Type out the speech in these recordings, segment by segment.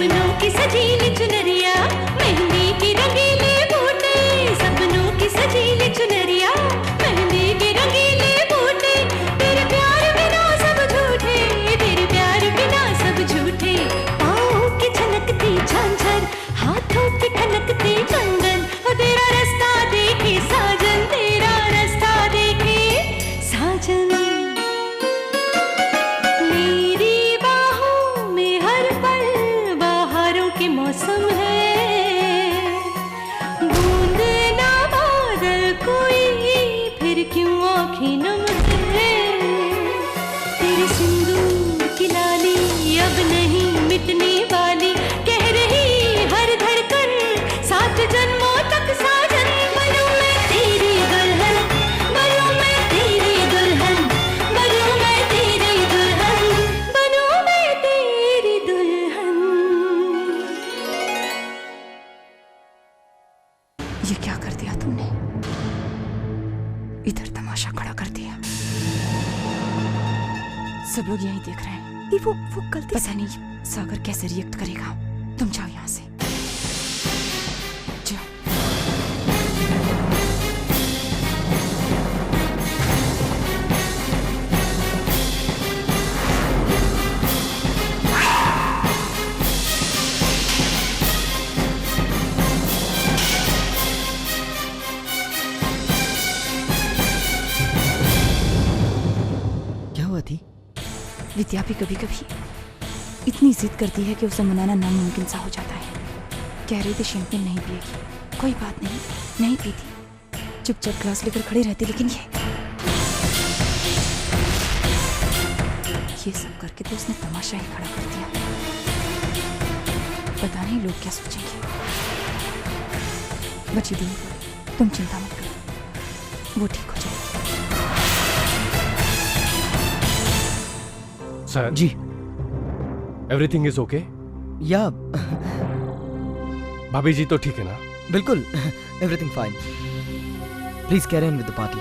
सपनों की सजीली चुनरिया, मेहंदी की रंगीले बूटे, सपनों की सजीली चुनरिया, मेहंदी के रंगीले बूटे, तेरे प्यार बिना सब झूठे, तेरे प्यार बिना सब झूठे, पाँव की छलकती झांझर, हाथों की खनकती कंगन, तेरा रास्ता देखे साजन, तेरा रास्ता देखे साजन। मेरी बाहों में हर पल बहारों के मौसम है, बूंद ना बादल कोई फिर क्यों आँखें नम है, तेरे सिंदूर की लाली अब नहीं मिटने वाली, कह रही हर धड़कन सात जन्मों तक साजन। बनूं मैं तेरी दुल्हन, बनूं मैं तेरी दुल्हन, बनूं मैं तेरी दुल्हन, बनूं मैं तेरी दुल्हन। ये क्या कर दिया तुमने? इधर तमाशा खड़ा कर दिया। सब लोग यही देख रहे हैं। वो गलती पता नहीं सागर कैसे रिएक्ट करेगा। तुम जाओ यहाँ से, जाओ। क्या हुआ थी? विद्या भी कभी कभी इतनी जिद करती है कि उसे मनाना नामुमकिन सा हो जाता है। कह रही थी शैंपेन नहीं पिएगी, कोई बात नहीं, नहीं पीती, चुपचाप ग्लास लेकर खड़ी रहती, लेकिन ये सब करके तो उसने तमाशा ही खड़ा कर दिया। पता नहीं लोग क्या सोचेंगे। बची दी, तुम चिंता मत करो, वो ठीक हो जाएगी। Sir ji. Everything is okay? या भाभी जी तो ठीक है ना? बिल्कुल, everything fine. Please carry on with the party.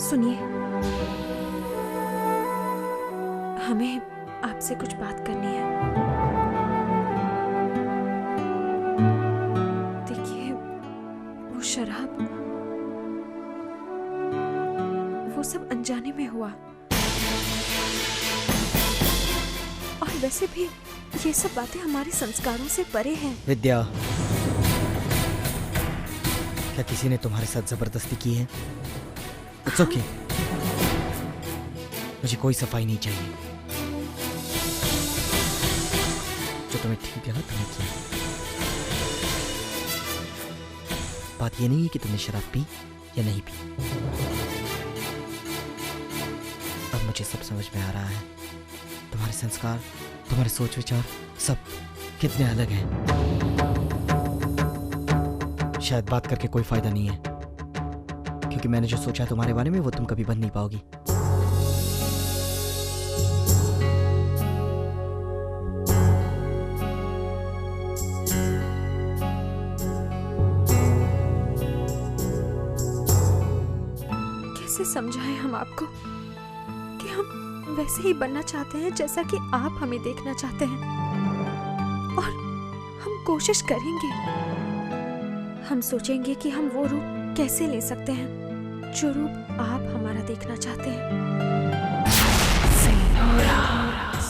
सुनिए, हमें आपसे कुछ बात करनी है। देखिए, वो शराब, वो सब अनजाने में हुआ, और वैसे भी ये सब बातें हमारे संस्कारों से परे हैं। विद्या, क्या किसी ने तुम्हारे साथ जबरदस्ती की है? इट्स ओके, मुझे कोई सफाई नहीं चाहिए। जो तुम्हें ठीक लगा तुमने किया। बात ये नहीं है कि तुमने शराब पी या नहीं पी। अब मुझे सब समझ में आ रहा है। तुम्हारे संस्कार, तुम्हारे सोच विचार सब कितने अलग हैं। शायद बात करके कोई फायदा नहीं है, क्योंकि मैंने जो सोचा है तुम्हारे बारे में वो तुम कभी बन नहीं पाओगी। कैसे समझाएं हम आपको कि हम वैसे ही बनना चाहते हैं जैसा कि आप हमें देखना चाहते हैं, और हम कोशिश करेंगे। हम सोचेंगे कि हम वो रूप कैसे ले सकते हैं जो रूप आप हमारा देखना चाहते हैं।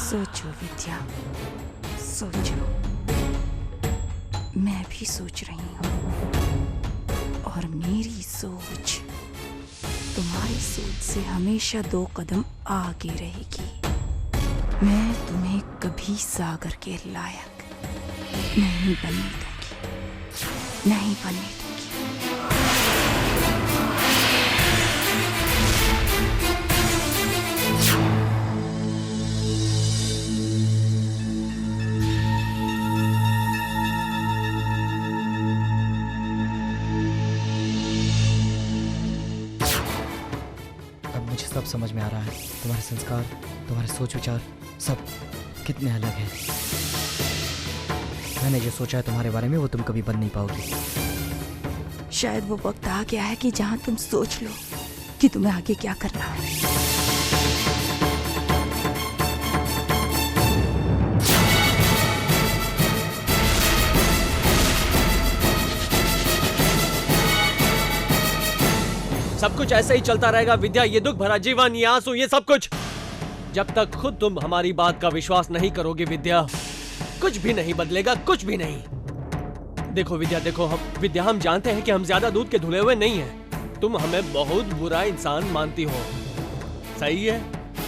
सोचो विद्या, सोचो। मैं भी सोच रही हूँ, और मेरी सोच तुम्हारी सोच से हमेशा 2 कदम आगे रहेगी। मैं तुम्हें कभी सागर के लायक नहीं बनने दूंगी, नहीं बनने दूंगी। समझ में आ रहा है। तुम्हारे संस्कार, तुम्हारे सोच विचार सब कितने अलग हैं। मैंने जो सोचा है तुम्हारे बारे में वो तुम कभी बन नहीं पाओगी। शायद वो वक्त आ गया है कि जहां तुम सोच लो कि तुम्हें आगे क्या करना है। सब कुछ ऐसे ही चलता रहेगा विद्या, ये दुख भरा जीवन, ये आंसू, ये सब कुछ, जब तक खुद तुम हमारी बात का विश्वास नहीं करोगे विद्या, कुछ भी नहीं बदलेगा, कुछ भी नहीं। देखो विद्या, देखो हम जानते हैं कि हम ज्यादा दूध के धुले हुए नहीं हैं। तुम हमें बहुत बुरा इंसान मानती हो, सही है,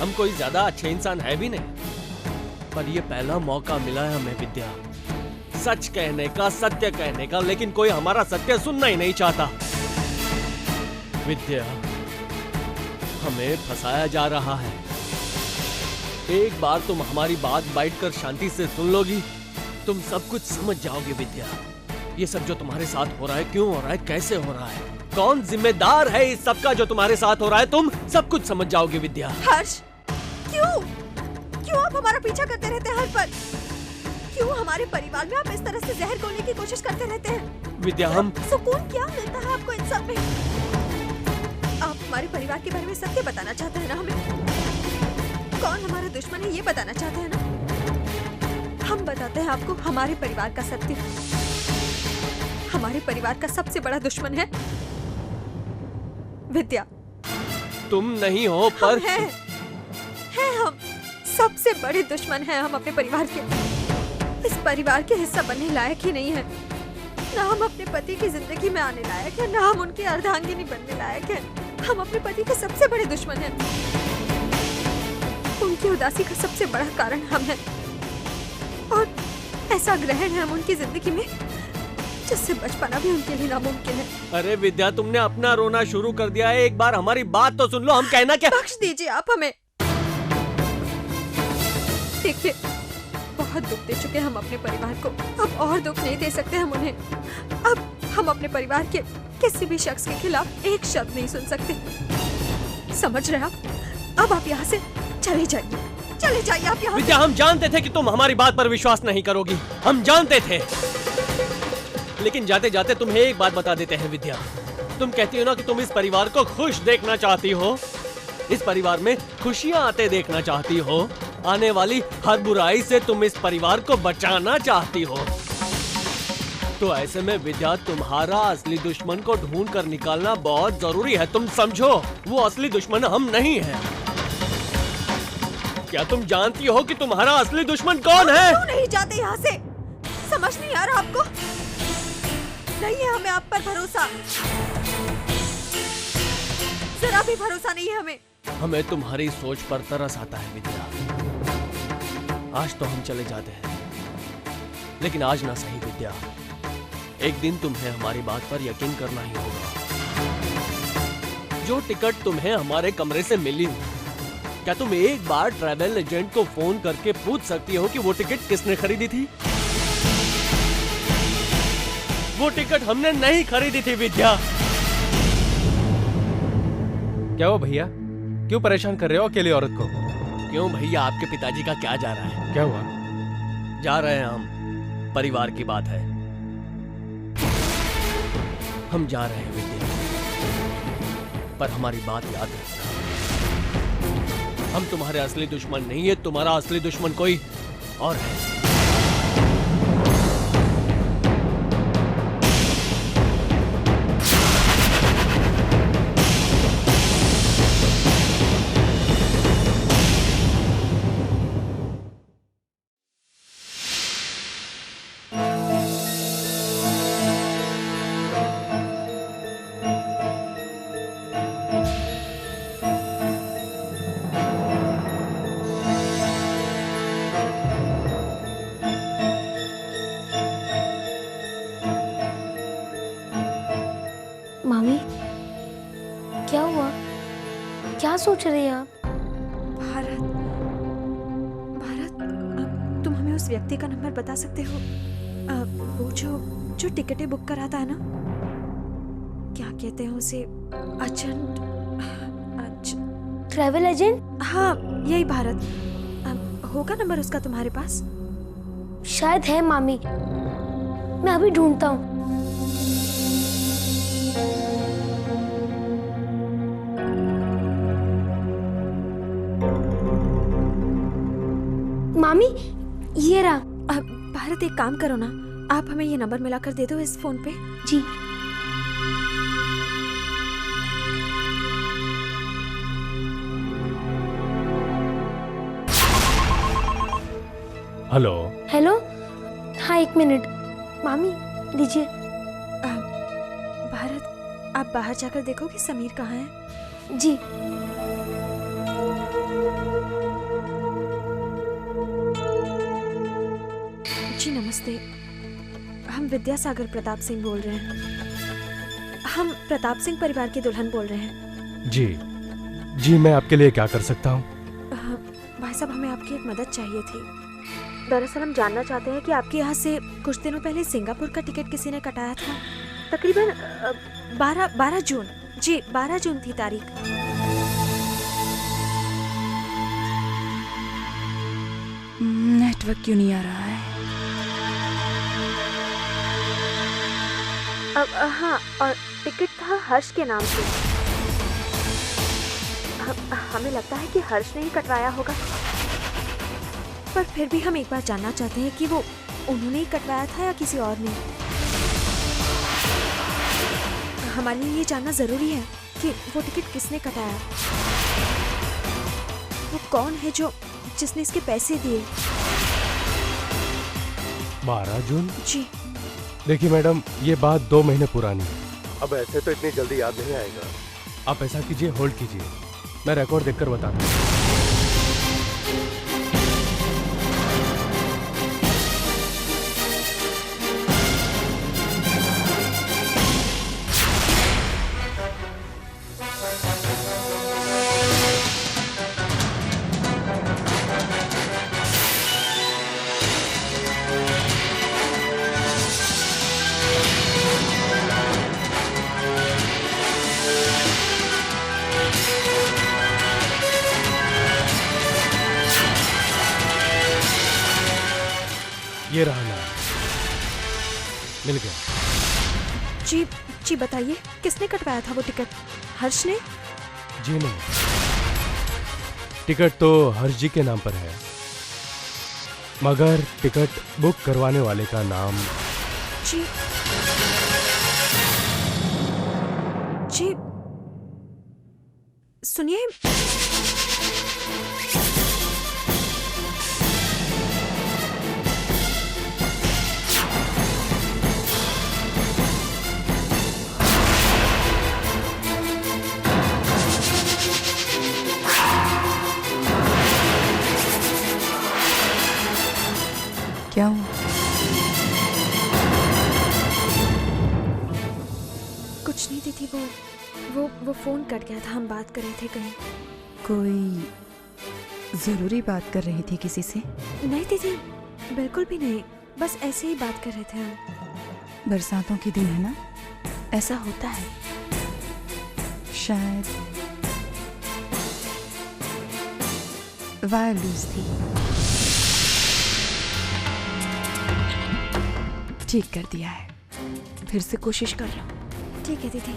हम कोई ज्यादा अच्छे इंसान है भी नहीं, पर ये पहला मौका मिला है हमें विद्या, सच कहने का, सत्य कहने का, लेकिन कोई हमारा सत्य सुनना ही नहीं चाहता। विद्या, हमें फंसाया जा रहा है। एक बार तुम हमारी बात बैठकर शांति से सुन लोगी, तुम सब कुछ समझ जाओगे विद्या। ये सब जो तुम्हारे साथ हो रहा है, क्यों हो रहा है, कैसे हो रहा है, कौन जिम्मेदार है इस सब का जो तुम्हारे साथ हो रहा है, तुम सब कुछ समझ जाओगे विद्या। हर्ष, क्यों आप हमारा पीछा करते रहते हैं हर पल? क्यों हमारे परिवार में आप इस तरह से जहर घोलने की कोशिश करते रहते हैं? विद्या, हम सुकून क्या मिलता है आपको इन सब में? आप हमारे परिवार के बारे में सत्य बताना चाहते हैं ना हमें? कौन हमारा दुश्मन है ये बताना चाहते हैं ना? हम बताते हैं आपको हमारे परिवार का सत्य। हमारे परिवार का सबसे बड़ा दुश्मन है विद्या। तुम नहीं हो पर हम हैं हम सबसे बड़े दुश्मन हैं हम अपने परिवार के। इस परिवार के हिस्सा बनने लायक ही नहीं है। ना हम अपने पति की जिंदगी में आने लायक है, ना हम उनकी अर्धांगिनी बनने लायक है। हम अपने पति के सबसे बड़े दुश्मन हैं। उनकी उदासी का सबसे बड़ा कारण हम हैं और ऐसा ग्रहण है हम उनकी जिंदगी में जिससे बच पाना भी उनके लिए नामुमकिन है। अरे विद्या, तुमने अपना रोना शुरू कर दिया है, एक बार हमारी बात तो सुन लो, हम कहना क्या। बख्श दीजिए आप हमें। देखिए, बहुत दुख दे चुके हम अपने परिवार को, अब और दुख नहीं दे सकते हम उन्हें। अब हम अपने परिवार के किसी भी शख्स के खिलाफ एक शब्द नहीं सुन सकते, समझ रहे आप? अब आप यहाँ से चले जाइए आप यहाँ। विद्या, हम जानते थे कि तुम हमारी बात पर विश्वास नहीं करोगी, हम जानते थे, लेकिन जाते जाते तुम्हें एक बात बता देते हैं विद्या। तुम कहती हो ना कि तुम इस परिवार को खुश देखना चाहती हो, इस परिवार में खुशियां आते देखना चाहती हो, आने वाली हर बुराई से तुम इस परिवार को बचाना चाहती हो। तो ऐसे में विद्या, तुम्हारा असली दुश्मन को ढूंढ कर निकालना बहुत जरूरी है। तुम समझो, वो असली दुश्मन हम नहीं है। क्या तुम जानती हो कि तुम्हारा असली दुश्मन कौन है? क्यों नहीं जाते यहाँ से? समझ नहीं आ रहा आपको? नहीं है हमें आप पर भरोसा, जरा भी भरोसा नहीं है हमें। हमें तुम्हारी सोच पर तरस आता है विद्या। आज तो हम चले जाते हैं, लेकिन आज ना सही विद्या, एक दिन तुम्हें हमारी बात पर यकीन करना ही होगा। जो टिकट तुम्हें हमारे कमरे से मिली, क्या तुम एक बार ट्रैवल एजेंट को फोन करके पूछ सकती हो कि वो टिकट किसने खरीदी थी? वो टिकट हमने नहीं खरीदी थी विद्या। क्या हुआ भैया, क्यों परेशान कर रहे हो अकेली औरत को? क्यों भैया, आपके पिताजी का क्या जा रहा है? क्या हुआ? जा रहे हैं हम, परिवार की बात है, हम जा रहे हैं विद्या, पर हमारी बात याद रखना, हम तुम्हारे असली दुश्मन नहीं है, तुम्हारा असली दुश्मन कोई और है। मामी, क्या हुआ? क्या सोच रही हैं आप? भारत, तुम हमें उस व्यक्ति का नंबर बता सकते हो? वो जो टिकटें बुक कराता है ना, क्या कहते हैं उसे? Travel agent? हाँ, यही भारत। होगा नंबर उसका तुम्हारे पास? शायद है मामी, मैं अभी ढूंढता हूँ। मामी, ये रहा। भारत, एक काम करो ना, आप हमें ये नंबर मिलाकर दे दो इस फोन पे। जी। हेलो। हेलो। हाँ, 1 मिनट। मामी, लीजिए। भारत, आप बाहर जाकर देखो कि समीर कहाँ है। जी। जी नमस्ते, हम विद्यासागर प्रताप सिंह बोल रहे हैं। हम प्रताप सिंह परिवार की दुल्हन बोल रहे हैं। जी जी, मैं आपके लिए क्या कर सकता हूँ? भाई साहब, हमें आपकी एक मदद चाहिए थी। दरअसल हम जानना चाहते हैं कि आपके यहाँ से कुछ दिनों पहले सिंगापुर का टिकट किसी ने कटाया था। तकरीबन 12 जून। जी, 12 जून थी तारीख। नेटवर्क क्यों नहीं आ रहा है? हाँ, और टिकट था हर्ष के नाम से। हमें लगता है कि हर्ष ने ही कटवाया होगा, पर फिर भी हम एक बार जानना चाहते हैं कि वो उन्होंने ही कटवाया था या किसी और ने। हमारे लिए ये जानना जरूरी है कि वो टिकट किसने कटाया, वो कौन है जिसने इसके पैसे दिए। 12 जून? जी। देखिए मैडम, ये बात 2 महीने पुरानी है। अब ऐसे तो इतनी जल्दी याद नहीं आएगा। आप ऐसा कीजिए, होल्ड कीजिए, मैं रिकॉर्ड देखकर बताता हूँ। ये रहा नाम, मिल गया। जी जी, बताइए किसने कटवाया था वो टिकट? हर्ष ने? जी नहीं, टिकट तो हर्ष जी के नाम पर है, मगर टिकट बुक करवाने वाले का नाम। जी जी, सुनिए, क्या हुआ? कुछ नहीं दीदी, वो फोन कट गया था, हम बात कर रहे थे कहीं। कोई जरूरी बात कर रही थी किसी से? नहीं दीदी, बिल्कुल भी नहीं, बस ऐसे ही बात कर रहे थे हम। बरसातों के दिन है ना, ऐसा होता है। शायद वायर लूज थी। ठीक कर दिया है, फिर से कोशिश कर लो। ठीक है दीदी।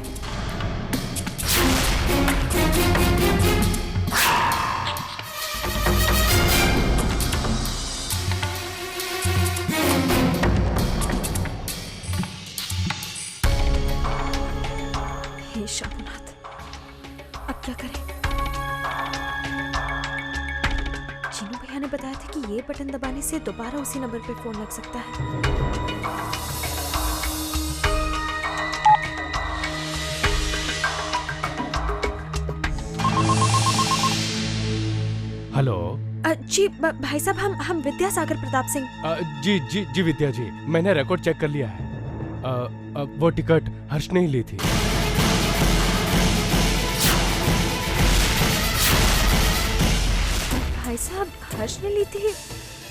हे शाबुनाथ, अब क्या करें? चीनू भैया ने बताया था कि ये बटन दबाने से दोबारा उसी नंबर पे फोन लग सकता है। हेलो। जी भाई साहब, हम विद्यासागर प्रताप सिंह। जी जी जी विद्या जी, मैंने रिकॉर्ड चेक कर लिया है। वो टिकट हर्ष ने ही ली थी। भाई साहब, हर्ष ने ली थी?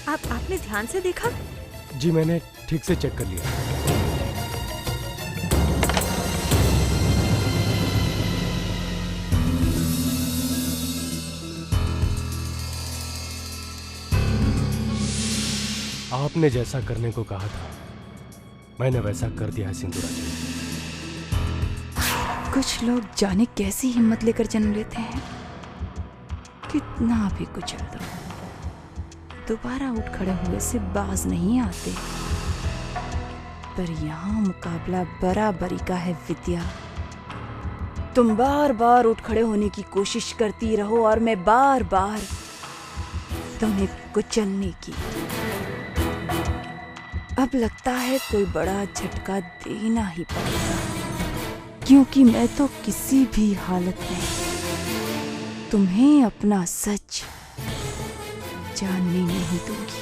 आपने ध्यान से देखा? जी, मैंने ठीक से चेक कर लिया। आपने जैसा करने को कहा था मैंने वैसा कर दिया है सिंदूरा जी। कुछ लोग जाने कैसी हिम्मत लेकर जन्म लेते हैं, कितना भी कुचल दो दोबारा उठ खड़े हुए से बाज नहीं आते। पर यहाँ मुकाबला बराबरी का है विद्या। तुम बार बार उठ खड़े होने की कोशिश करती रहो और मैं बार बार तुम्हें कुचलने की। अब लगता है कोई बड़ा झटका देना ही पड़ेगा, क्योंकि मैं तो किसी भी हालत में तुम्हें अपना सच जानने नहीं दूंगी।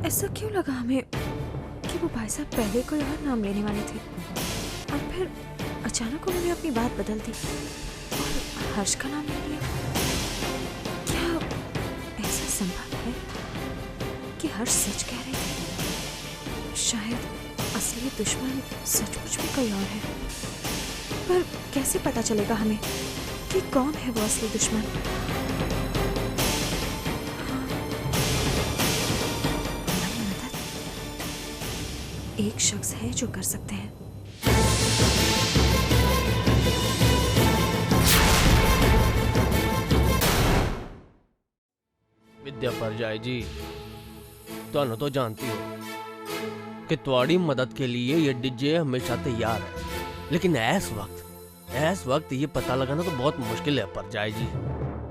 ऐसा क्यों लगा हमें कि वो भाई साहब पहले कोई और नाम लेने वाले थे और फिर अचानक उन्होंने अपनी बात बदल दी और हर्ष का नाम ले लिया? क्या ऐसा संभव है कि हर्ष सच कह रहे थे? शायद असली दुश्मन सचमुच में कोई और है, पर कैसे पता चलेगा हमें कि कौन है वो असली दुश्मन? हमारी मदद एक शख्स है जो कर सकते हैं। विद्या परजाई जी, तुम तो जानती हो कि तुम्हारी मदद के लिए ये डीजे हमेशा तैयार है, लेकिन ऐस वक्त ये पता लगाना तो बहुत मुश्किल है परजाई जी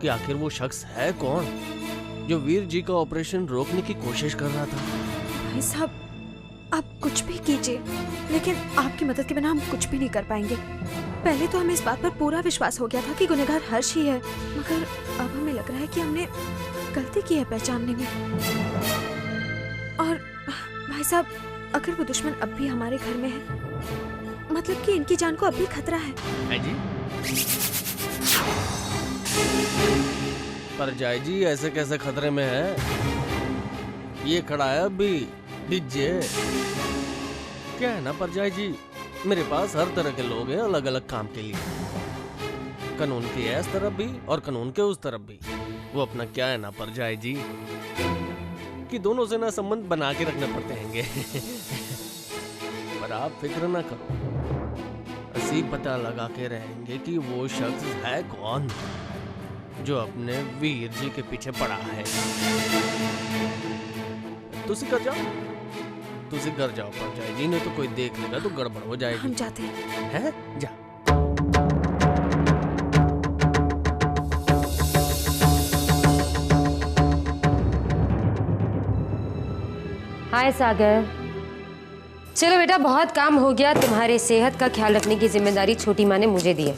कि आखिर वो शख्स है कौन जो वीर जी का ऑपरेशन रोकने की कोशिश कर रहा था। भाई साहब, आप कुछ भी कीजिए, लेकिन आपकी मदद के बिना हम कुछ भी नहीं कर पाएंगे। पहले तो हमें इस बात पर पूरा विश्वास हो गया था कि गुनहगार हर्ष ही है, मगर अब हमें लग रहा है कि हमने गलती की है पहचानने में। और भाई साहब, अगर वो दुश्मन अब भी हमारे घर में है, मतलब कि इनकी जान को अब भी खतरा है। जी परजाई जी, ऐसे कैसे खतरे में है? ये खड़ा है अभी डीजे। क्या है ना परजाई जी, मेरे पास हर तरह के लोग हैं अलग अलग काम के लिए। कानून की इस तरफ भी और कानून के उस तरफ भी। वो अपना क्या है ना परजाई जी कि दोनों से ना संबंध बना के रखने पड़ते हैंगे। पर आप फिक्र ना करो, असी पता लगा के रहेंगे कि वो शख्स है कौन जो अपने वीर जी के पीछे पड़ा है। तुसी घर जाओ परजाई जी, नहीं तो कोई देख लेगा तो गड़बड़ हो जाएगी। हम जाते हैं। जा। हाय सागर, चलो बेटा, बहुत काम हो गया। तुम्हारे सेहत का ख्याल रखने की जिम्मेदारी छोटी माँ ने मुझे दी है।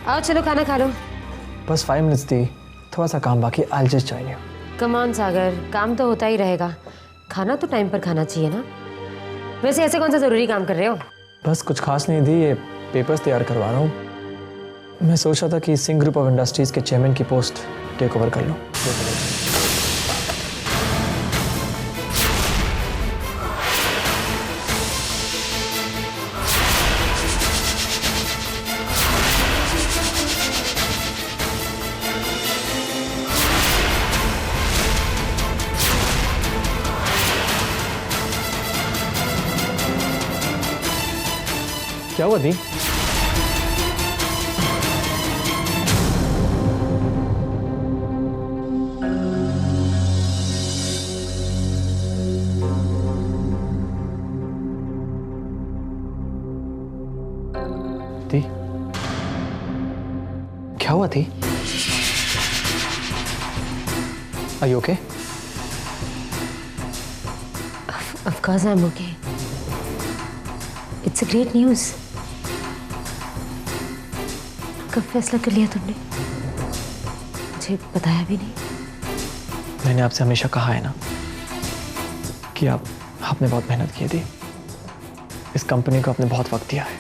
आओ चलो खाना खा लो। बस 5 मिनट्स दी, थोड़ा सा काम बाकी। I'll just join you. Come on Sagar, काम तो होता ही रहेगा, खाना तो टाइम पर खाना चाहिए ना। वैसे ऐसे कौन सा जरूरी काम कर रहे हो? बस कुछ खास नहीं दी, ये पेपर्स तैयार करवा रहा हूँ। मैं सोच रहा था कि सिंह ग्रुप ऑफ इंडस्ट्रीज के चेयरमैन की पोस्ट टेक ओवर कर लूँ। क्या हुआ दी? दी, क्या हुआ थी? Are you okay? Of course I'm okay. It's a great news. कब फैसला कर लिया तुमने? मुझे बताया भी नहीं। मैंने आपसे हमेशा कहा है ना कि आपने बहुत मेहनत की थी। इस कंपनी को आपने बहुत वक्त दिया है।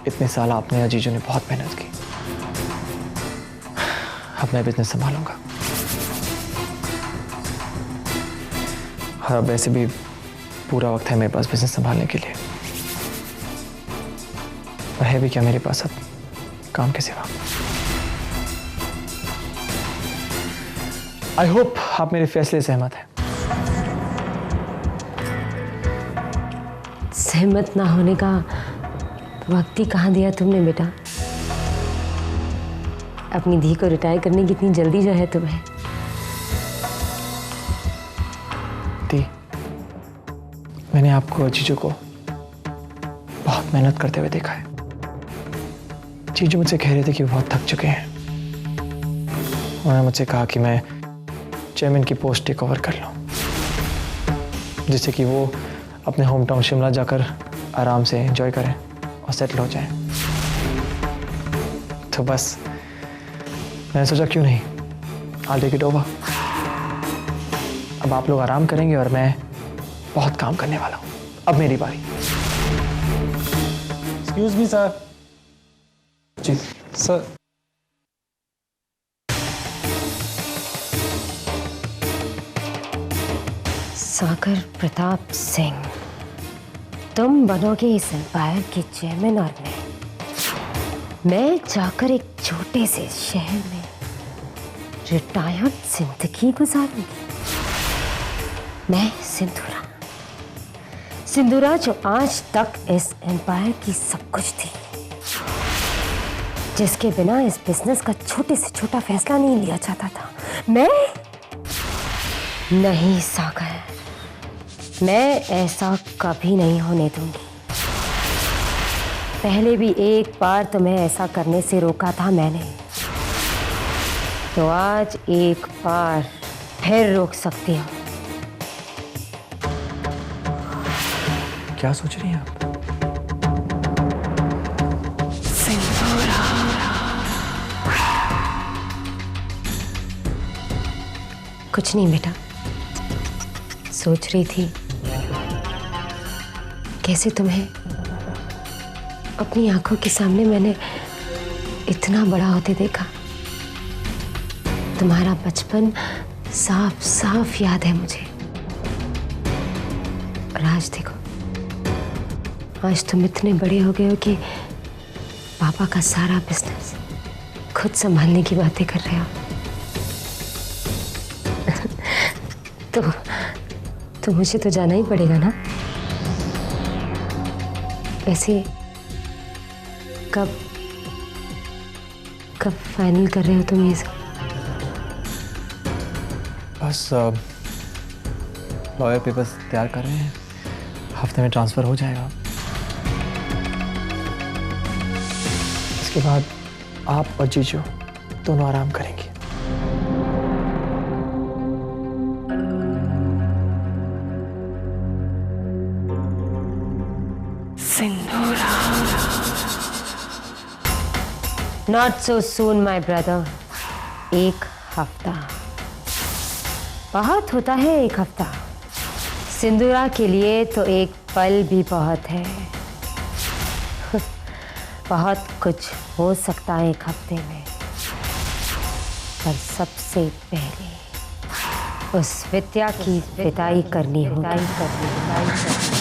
इतने साल आपने अजीजों ने बहुत मेहनत की। अब मैं बिजनेस संभालूंगा। और अब वैसे भी पूरा वक्त है मेरे पास बिजनेस संभालने के लिए। और है भी क्या मेरे पास अब काम के सिवा। आई होप आप मेरे फैसले से सहमत हैं। सहमत ना होने का वक्त ही कहाँ दिया तुमने बेटा? अपनी धी को रिटायर करने की इतनी जल्दी जो है तुम्हें। दी, मैंने आपको जीजू को बहुत मेहनत करते हुए देखा है। जीजू मुझसे कह रहे थे कि वो बहुत थक चुके हैं। उन्होंने मुझसे कहा कि मैं चेयरमैन की पोस्ट टेक ओवर कर लूं, जिससे कि वो अपने होम टाउन शिमला जाकर आराम से एंजॉय करें और सेटल हो जाएं। तो बस मैंने सोचा क्यों नहीं, I'll take it over। अब आप लोग आराम करेंगे और मैं बहुत काम करने वाला हूँ। अब मेरी बारी। Excuse me sir. जी सर, सागर प्रताप सिंह, तुम बनोगे इस एम्पायर के चेयरमैन और मैं जाकर एक छोटे से शहर में रिटायर्ड जिंदगी गुजारूंगी। मैं सिंधुरा, सिंधुरा जो आज तक इस एम्पायर की सब कुछ थी, जिसके बिना इस बिजनेस का छोटे से छोटा फैसला नहीं लिया जाता था। मैं नहीं सागर, मैं ऐसा कभी नहीं होने दूंगी। पहले भी एक बार तुम्हें ऐसा करने से रोका था मैंने, तो आज एक बार फिर रोक सकती हूँ। क्या सोच रही हैं आप? कुछ नहीं बेटा, सोच रही थी कैसे तुम्हें अपनी आंखों के सामने मैंने इतना बड़ा होते देखा। तुम्हारा बचपन साफ साफ याद है मुझे। और आज देखो, आज तुम इतने बड़े हो गए हो कि पापा का सारा बिजनेस खुद संभालने की बातें कर रहे हो। तो मुझे तो जाना ही पड़ेगा ना। वैसे कब फाइनल कर रहे हो तुम ये सब? बस लॉयर पेपर्स तैयार कर रहे हैं, हफ्ते में ट्रांसफ़र हो जाएगा। इसके बाद आप और जीजू दोनों आराम करेंगे। Not so soon, my brother। एक हफ्ता बहुत होता है, एक हफ्ता सिंदूरा के लिए तो एक पल भी बहुत है। बहुत कुछ हो सकता है एक हफ्ते में, पर सबसे पहले उस विद्या की विदाई करनी होगी।